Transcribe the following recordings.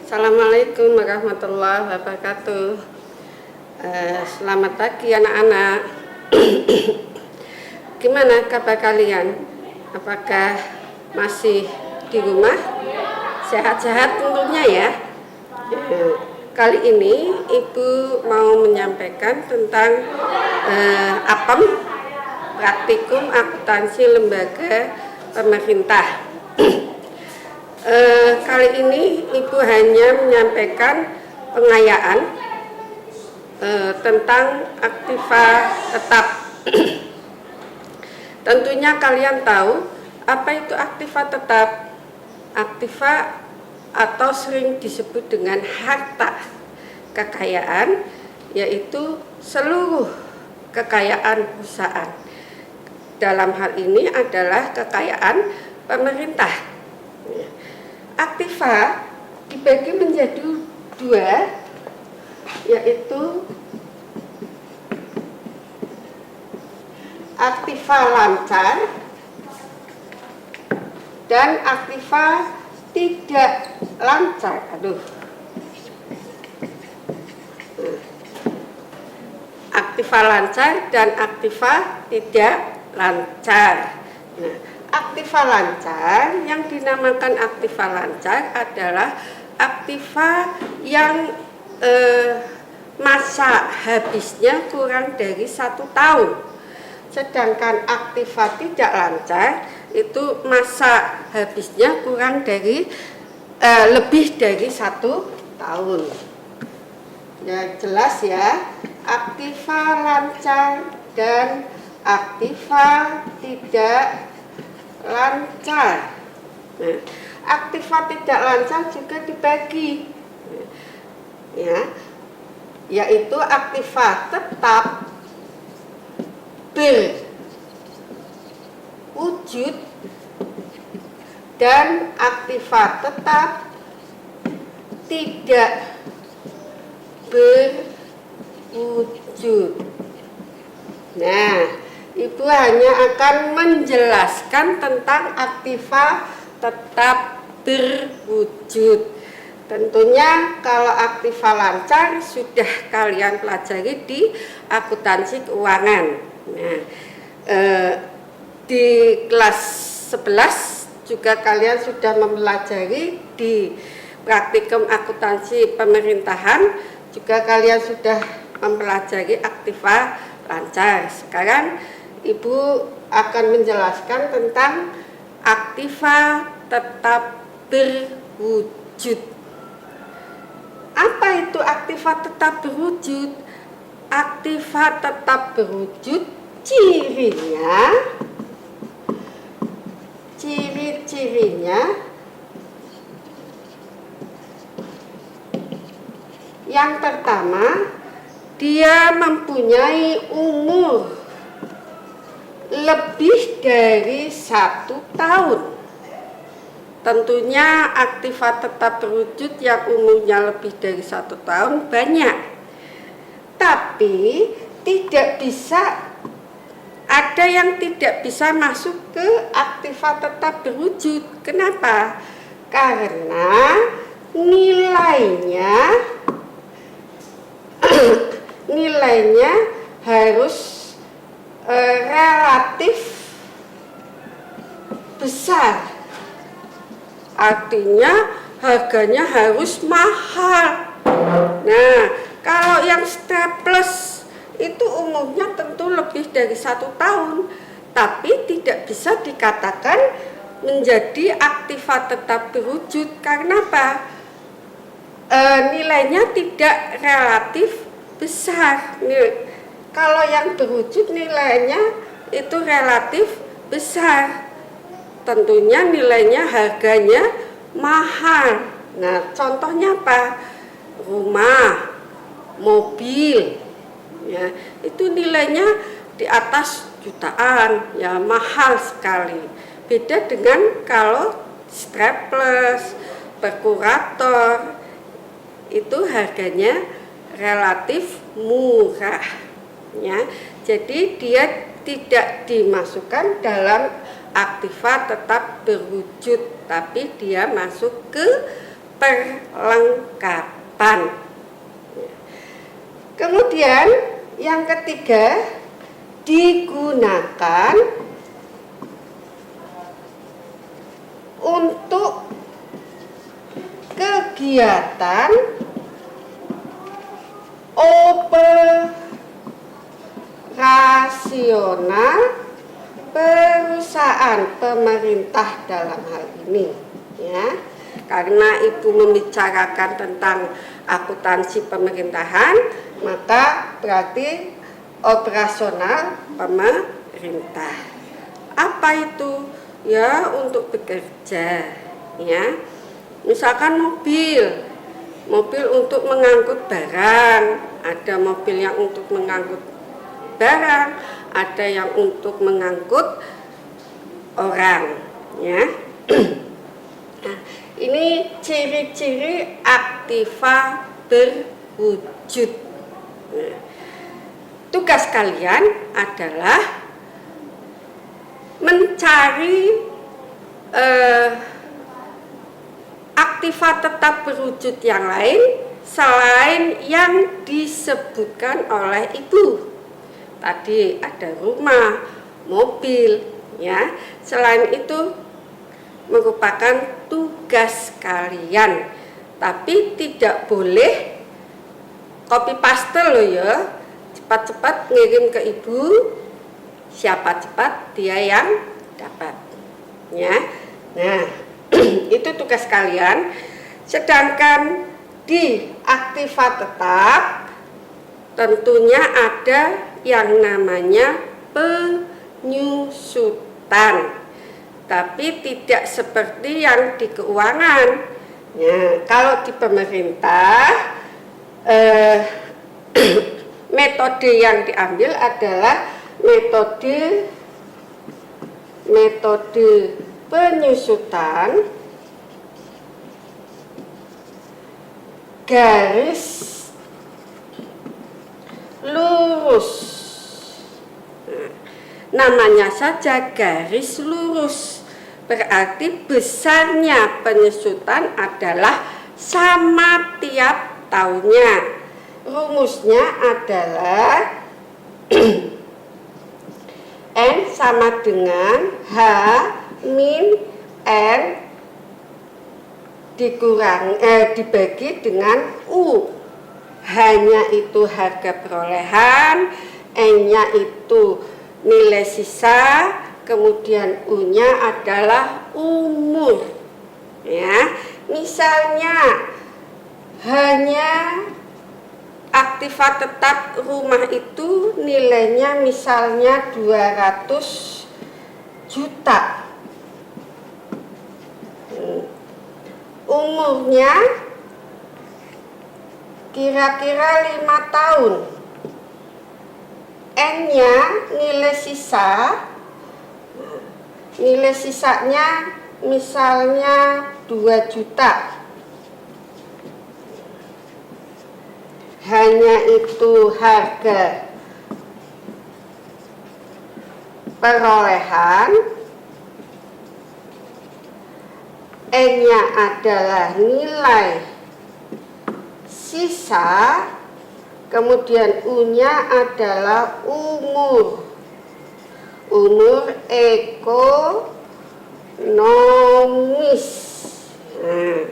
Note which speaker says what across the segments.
Speaker 1: Assalamualaikum warahmatullahi wabarakatuh. Selamat pagi anak-anak. Gimana kabar kalian? Apakah masih di rumah? Sehat-sehat tentunya ya. Kali ini Ibu mau menyampaikan tentang APEM, Praktikum Akuntansi Lembaga Pemerintah. Kali ini Ibu hanya menyampaikan pengayaan tentang aktiva tetap. Tentunya kalian tahu apa itu aktiva tetap. Aktiva atau sering disebut dengan harta kekayaan, yaitu seluruh kekayaan perusahaan. Dalam hal ini adalah kekayaan pemerintah. Aktiva dibagi menjadi dua, yaitu aktiva lancar dan aktiva tidak lancar. Aktiva lancar dan aktiva tidak lancar. Aktiva lancar, yang dinamakan aktiva lancar adalah aktiva yang masa habisnya kurang dari 1 tahun. Sedangkan aktiva tidak lancar itu masa habisnya kurang dari lebih dari 1 tahun. Ya, jelas ya, aktiva lancar dan aktiva tidak lancar. Nah, aktiva tidak lancar juga dibagi, ya, yaitu aktiva tetap berwujud dan aktiva tetap tidak berwujud. Nah, Ibu hanya akan menjelaskan tentang aktiva tetap berwujud. Tentunya kalau aktiva lancar sudah kalian pelajari di akuntansi keuangan. Nah, di kelas 11 juga kalian sudah mempelajari di praktikum akuntansi pemerintahan, juga kalian sudah mempelajari aktiva lancar. Sekarang Ibu akan menjelaskan tentang aktiva tetap berwujud. Apa itu aktiva tetap berwujud? Aktiva tetap berwujud ciri-cirinya yang pertama, dia mempunyai umur lebih dari 1 tahun. Tentunya aktiva tetap berwujud yang umurnya lebih dari 1 tahun banyak. Tapi tidak bisa, ada yang tidak bisa masuk ke aktiva tetap berwujud. Kenapa? Karena nilainya harus relatif besar, artinya harganya harus mahal. Nah, kalau yang staples itu umumnya tentu lebih dari 1 tahun, tapi tidak bisa dikatakan menjadi aktiva tetap berwujud. Karena apa? Nilainya tidak relatif besar. Kalau yang berwujud nilainya itu relatif besar, tentunya nilainya, harganya mahal. Nah, contohnya apa? Rumah, mobil, ya, itu nilainya di atas jutaan, ya, mahal sekali. Beda dengan kalau staples, perkurator, itu harganya relatif murah, ya. Jadi dia tidak dimasukkan dalam aktiva tetap berwujud, tapi dia masuk ke perlengkapan. Kemudian yang ketiga, digunakan untuk kegiatan operasional perusahaan pemerintah dalam hal ini, ya. Karena Ibu membicarakan tentang akuntansi pemerintahan, maka berarti operasional pemerintah. Apa itu? Ya, untuk bekerja, ya. Misalkan mobil untuk mengangkut barang, ada mobil yang untuk mengangkut barang, ada yang untuk mengangkut orang, ya. Nah, ini ciri-ciri aktiva berwujud. Nah, tugas kalian adalah mencari aktiva tetap berwujud yang lain selain yang disebutkan oleh Ibu. Tadi ada rumah, mobil, ya. Selain itu merupakan tugas kalian, tapi tidak boleh copy paste loh ya. Cepat-cepat ngirim ke Ibu, siapa cepat dia yang dapat, ya. Nah, itu tugas kalian. Sedangkan di aktiva tetap tentunya ada yang namanya penyusutan, tapi tidak seperti yang di keuangan. Ya, kalau di pemerintah metode yang diambil adalah metode penyusutan garis lurus. Namanya saja garis lurus, berarti besarnya penyusutan adalah sama tiap tahunnya. Rumusnya adalah N sama dengan H min N dibagi dengan U. H-nya itu harga perolehan, N-nya itu nilai sisa, kemudian U-nya adalah umur. Ya, misalnya hanya aktiva tetap rumah itu nilainya misalnya 200 juta. Umurnya kira-kira 5 tahun. N-nya nilai sisanya misalnya 2 juta. Hanya itu harga perolehan. N-nya adalah nilai sisa, kemudian U-nya adalah umur ekonomis. Nah,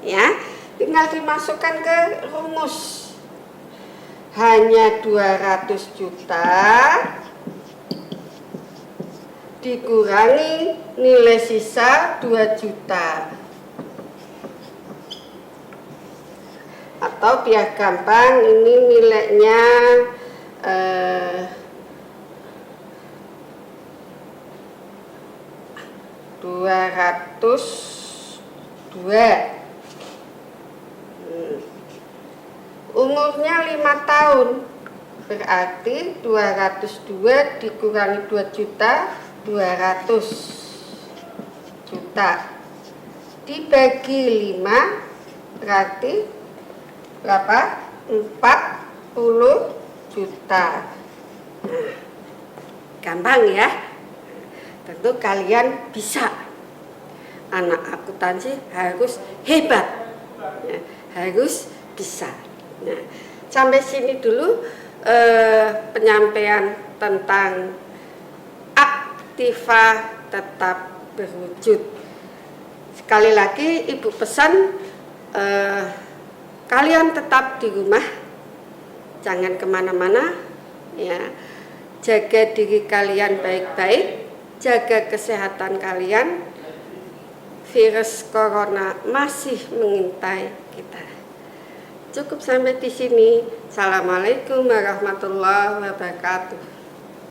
Speaker 1: ya, tinggal dimasukkan ke rumus. Hanya 200 juta dikurangi nilai sisa 2 juta. Atau biar gampang, ini nilainya 202. Umurnya 5 tahun, berarti 202 dikurangi 2 juta, 200 juta dibagi 5 berarti berapa? 40 juta. Nah, gampang ya. Tentu kalian bisa anak akuntansi harus hebat, ya, harus bisa. Nah, sampai sini dulu penyampaian tentang Aktiva Tetap Berwujud. Sekali lagi Ibu pesan, kalian tetap di rumah, jangan kemana-mana, ya, jaga diri kalian baik-baik, jaga kesehatan kalian. Virus corona masih mengintai kita. Cukup sampai di sini. Assalamualaikum warahmatullahi wabarakatuh.